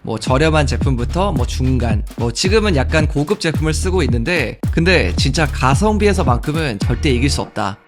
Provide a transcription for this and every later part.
뭐 저렴한 제품부터 뭐 중간, 뭐 지금은 약간 고급 제품을 쓰고 있는데, 근데 진짜 가성비에서만큼은 절대 이길 수 없다.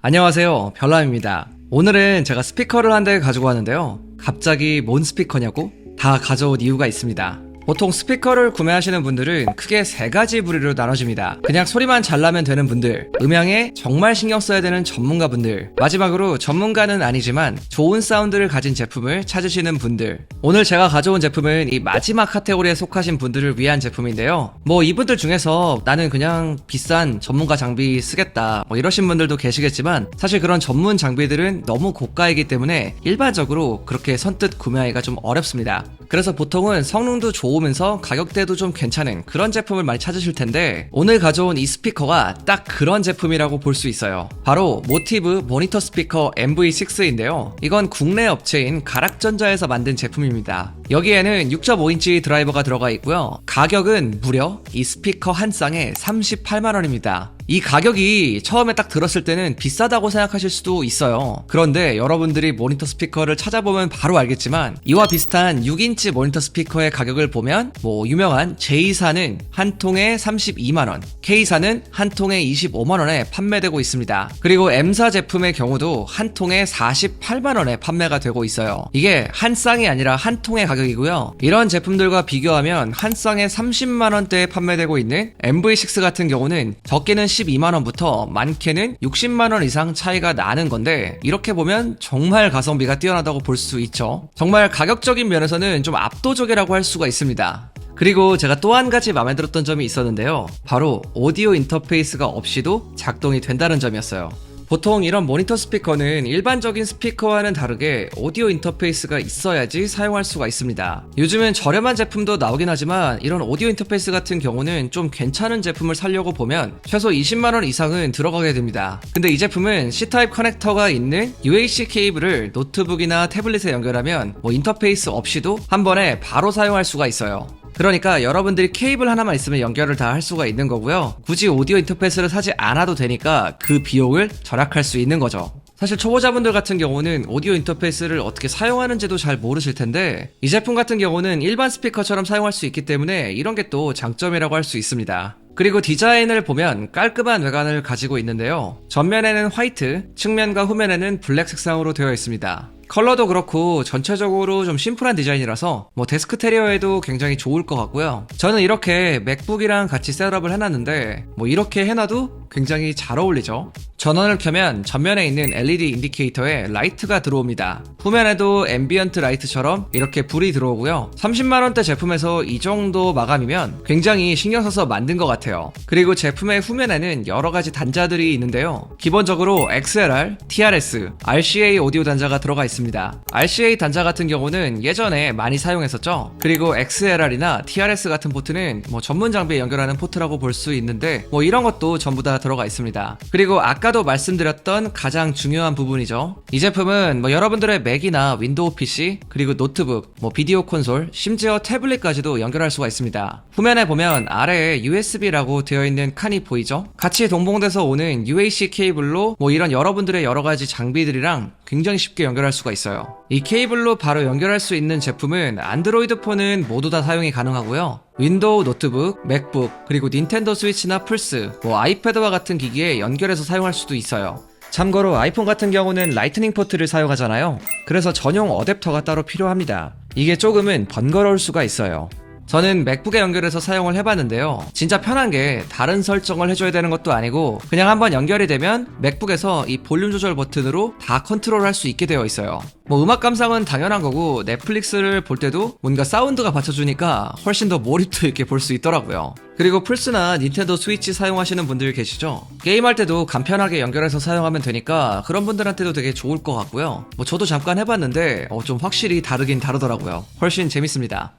안녕하세요, 별남입니다. 오늘은 제가 스피커를 한 대 가지고 왔는데요. 갑자기 뭔 스피커냐고? 다 가져온 이유가 있습니다. 보통 스피커를 구매하시는 분들은 크게 세 가지 부류로 나눠집니다. 그냥 소리만 잘 나면 되는 분들, 음향에 정말 신경 써야 되는 전문가분들, 마지막으로 전문가는 아니지만 좋은 사운드를 가진 제품을 찾으시는 분들. 오늘 제가 가져온 제품은 이 마지막 카테고리에 속하신 분들을 위한 제품인데요. 뭐 이분들 중에서 나는 그냥 비싼 전문가 장비 쓰겠다, 뭐 이러신 분들도 계시겠지만, 사실 그런 전문 장비들은 너무 고가이기 때문에 일반적으로 그렇게 선뜻 구매하기가 좀 어렵습니다. 그래서 보통은 성능도 좋으면서 가격대도 좀 괜찮은 그런 제품을 많이 찾으실 텐데, 오늘 가져온 이 스피커가 딱 그런 제품이라고 볼 수 있어요. 바로 모티브 모니터 스피커 MV6인데요. 이건 국내 업체인 가락전자에서 만든 제품입니다. 여기에는 6.5인치 드라이버가 들어가 있고요. 가격은 무려 이 스피커 한 쌍에 38만원입니다. 이 가격이 처음에 딱 들었을 때는 비싸다고 생각하실 수도 있어요. 그런데 여러분들이 모니터 스피커를 찾아보면 바로 알겠지만, 이와 비슷한 6인치 모니터 스피커의 가격을 보면 뭐 유명한 J사는 한 통에 32만원, K사는 한 통에 25만원에 판매되고 있습니다. 그리고 M사 제품의 경우도 한 통에 48만원에 판매가 되고 있어요. 이게 한 쌍이 아니라 한 통의 가격이고요. 이런 제품들과 비교하면 한 쌍에 30만원대에 판매되고 있는 MV6 같은 경우는 적게는 12만원부터 많게는 60만원 이상 차이가 나는 건데, 이렇게 보면 정말 가성비가 뛰어나다고 볼 수 있죠. 정말 가격적인 면에서는 좀 압도적이라고 할 수가 있습니다. 그리고 제가 또 한 가지 마음에 들었던 점이 있었는데요. 바로 오디오 인터페이스가 없이도 작동이 된다는 점이었어요. 보통 이런 모니터 스피커는 일반적인 스피커와는 다르게 오디오 인터페이스가 있어야지 사용할 수가 있습니다. 요즘은 저렴한 제품도 나오긴 하지만 이런 오디오 인터페이스 같은 경우는 좀 괜찮은 제품을 사려고 보면 최소 20만원 이상은 들어가게 됩니다. 근데 이 제품은 C타입 커넥터가 있는 UAC 케이블을 노트북이나 태블릿에 연결하면 뭐 인터페이스 없이도 한 번에 바로 사용할 수가 있어요. 그러니까 여러분들이 케이블 하나만 있으면 연결을 다 할 수가 있는 거고요. 굳이 오디오 인터페이스를 사지 않아도 되니까 그 비용을 절약할 수 있는 거죠. 사실 초보자분들 같은 경우는 오디오 인터페이스를 어떻게 사용하는지도 잘 모르실 텐데, 이 제품 같은 경우는 일반 스피커처럼 사용할 수 있기 때문에 이런 게 또 장점이라고 할 수 있습니다. 그리고 디자인을 보면 깔끔한 외관을 가지고 있는데요. 전면에는 화이트, 측면과 후면에는 블랙 색상으로 되어 있습니다. 컬러도 그렇고 전체적으로 좀 심플한 디자인이라서 뭐 데스크 테리어에도 굉장히 좋을 것 같고요. 저는 이렇게 맥북이랑 같이 셋업을 해놨는데, 뭐 이렇게 해놔도 굉장히 잘 어울리죠. 전원을 켜면 전면에 있는 LED 인디케이터에 라이트가 들어옵니다. 후면에도 앰비언트 라이트처럼 이렇게 불이 들어오고요. 30만원대 제품에서 이 정도 마감이면 굉장히 신경 써서 만든 것 같아요. 그리고 제품의 후면에는 여러가지 단자들이 있는데요. 기본적으로 XLR, TRS, RCA 오디오 단자가 들어가 있습니다. RCA 단자 같은 경우는 예전에 많이 사용했었죠. 그리고 XLR이나 TRS 같은 포트는 뭐 전문 장비에 연결하는 포트라고 볼 수 있는데, 뭐 이런 것도 전부 다 들어가 있습니다. 그리고 아까도 말씀드렸던 가장 중요한 부분이죠. 이 제품은 뭐 여러분들의 맥이나 윈도우 PC, 그리고 노트북, 뭐 비디오 콘솔, 심지어 태블릿까지도 연결할 수가 있습니다. 후면에 보면 아래에 USB라고 되어 있는 칸이 보이죠? 같이 동봉돼서 오는 UAC 케이블로 뭐 이런 여러분들의 여러가지 장비들이랑 굉장히 쉽게 연결할 수가 있어요. 이 케이블로 바로 연결할 수 있는 제품은 안드로이드 폰은 모두 다 사용이 가능하고요. 윈도우 노트북, 맥북, 그리고 닌텐도 스위치나 플스, 뭐 아이패드와 같은 기기에 연결해서 사용할 수도 있어요. 참고로 아이폰 같은 경우는 라이트닝 포트를 사용하잖아요. 그래서 전용 어댑터가 따로 필요합니다. 이게 조금은 번거로울 수가 있어요. 저는 맥북에 연결해서 사용을 해봤는데요. 진짜 편한 게 다른 설정을 해줘야 되는 것도 아니고 그냥 한번 연결이 되면 맥북에서 이 볼륨 조절 버튼으로 다 컨트롤할 수 있게 되어 있어요. 뭐 음악 감상은 당연한 거고 넷플릭스를 볼 때도 뭔가 사운드가 받쳐주니까 훨씬 더 몰입도 있게 볼 수 있더라고요. 그리고 플스나 닌텐도 스위치 사용하시는 분들 계시죠? 게임할 때도 간편하게 연결해서 사용하면 되니까 그런 분들한테도 되게 좋을 것 같고요. 뭐 저도 잠깐 해봤는데 좀 확실히 다르긴 다르더라고요. 훨씬 재밌습니다.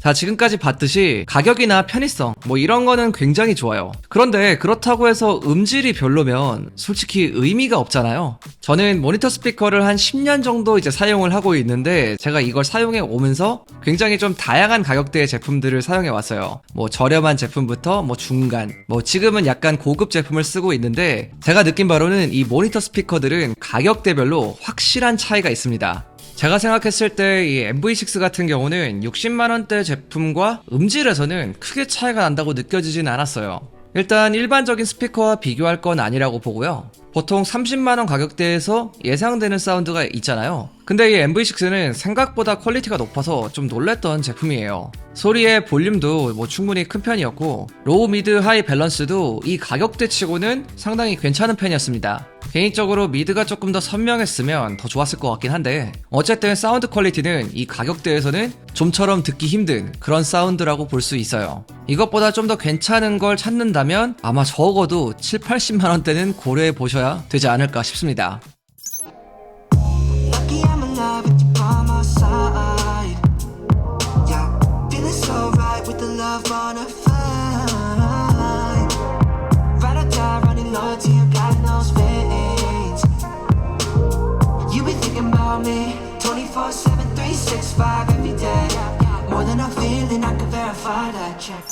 자, 지금까지 봤듯이 가격이나 편의성 뭐 이런 거는 굉장히 좋아요. 그런데 그렇다고 해서 음질이 별로면 솔직히 의미가 없잖아요. 저는 모니터 스피커를 한 10년 정도 이제 사용을 하고 있는데 제가 이걸 사용해 오면서 굉장히 좀 다양한 가격대의 제품들을 사용해 왔어요. 뭐 저렴한 제품부터 뭐 중간, 뭐 지금은 약간 고급 제품을 쓰고 있는데 제가 느낀 바로는 이 모니터 스피커들은 가격대별로 확실한 차이가 있습니다. 제가 생각했을 때 이 MV6 같은 경우는 60만원대 제품과 음질에서는 크게 차이가 난다고 느껴지진 않았어요. 일단 일반적인 스피커와 비교할 건 아니라고 보고요. 보통 30만원 가격대에서 예상되는 사운드가 있잖아요. 근데 이 MV6는 생각보다 퀄리티가 높아서 좀 놀랬던 제품이에요. 소리의 볼륨도 뭐 충분히 큰 편이었고 로우, 미드, 하이 밸런스도 이 가격대 치고는 상당히 괜찮은 편이었습니다. 개인적으로 미드가 조금 더 선명했으면 더 좋았을 것 같긴 한데 어쨌든 사운드 퀄리티는 이 가격대에서는 좀처럼 듣기 힘든 그런 사운드라고 볼 수 있어요. 이것보다 좀 더 괜찮은 걸 찾는다면 아마 적어도 7, 80만원대는 고려해 보셔야 되지 않을까 싶습니다. Lucky I'm alive with you by my side. Yeah, feeling so right with the love on a fine. Ride or die, running low to your God knows veins. You be thinking about me 24/7, 365 every day. More than a feeling, I can verify that. Check.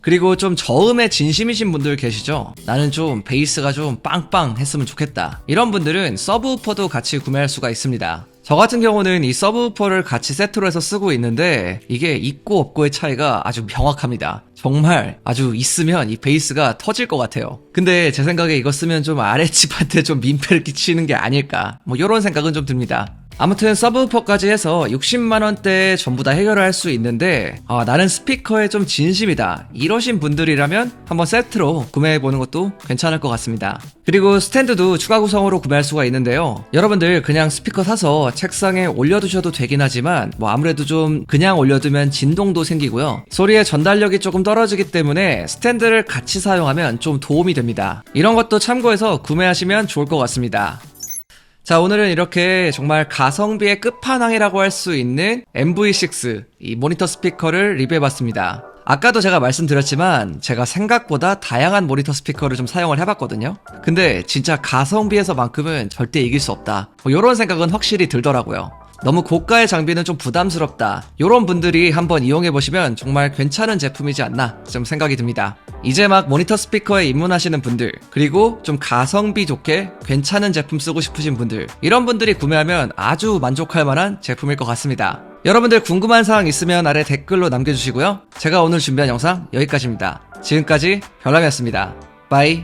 그리고 좀 저음에 진심이신 분들 계시죠? 나는 좀 베이스가 좀 빵빵 했으면 좋겠다. 이런 분들은 서브우퍼도 같이 구매할 수가 있습니다. 저 같은 경우는 이 서브우퍼를 같이 세트로 해서 쓰고 있는데 이게 있고 없고의 차이가 아주 명확합니다. 정말 아주 있으면 이 베이스가 터질 것 같아요. 근데 제 생각에 이거 쓰면 좀 아랫집한테 좀 민폐를 끼치는 게 아닐까, 뭐 이런 생각은 좀 듭니다. 아무튼 서브우퍼까지 해서 60만원대에 전부 다 해결을 할 수 있는데 나는 스피커에 좀 진심이다 이러신 분들이라면 한번 세트로 구매해보는 것도 괜찮을 것 같습니다. 그리고 스탠드도 추가 구성으로 구매할 수가 있는데요. 여러분들 그냥 스피커 사서 책상에 올려두셔도 되긴 하지만 뭐 아무래도 좀 그냥 올려두면 진동도 생기고요. 소리의 전달력이 조금 떨어지기 때문에 스탠드를 같이 사용하면 좀 도움이 됩니다. 이런 것도 참고해서 구매하시면 좋을 것 같습니다. 자, 오늘은 이렇게 정말 가성비의 끝판왕이라고 할 수 있는 MV6 이 모니터 스피커를 리뷰해봤습니다. 아까도 제가 말씀드렸지만 제가 생각보다 다양한 모니터 스피커를 좀 사용을 해봤거든요. 근데 진짜 가성비에서만큼은 절대 이길 수 없다, 뭐 이런 생각은 확실히 들더라고요. 너무 고가의 장비는 좀 부담스럽다, 이런 분들이 한번 이용해보시면 정말 괜찮은 제품이지 않나 좀 생각이 듭니다. 이제 막 모니터 스피커에 입문하시는 분들, 그리고 좀 가성비 좋게 괜찮은 제품 쓰고 싶으신 분들, 이런 분들이 구매하면 아주 만족할 만한 제품일 것 같습니다. 여러분들 궁금한 사항 있으면 아래 댓글로 남겨주시고요. 제가 오늘 준비한 영상 여기까지입니다. 지금까지 별남이었습니다. 바이.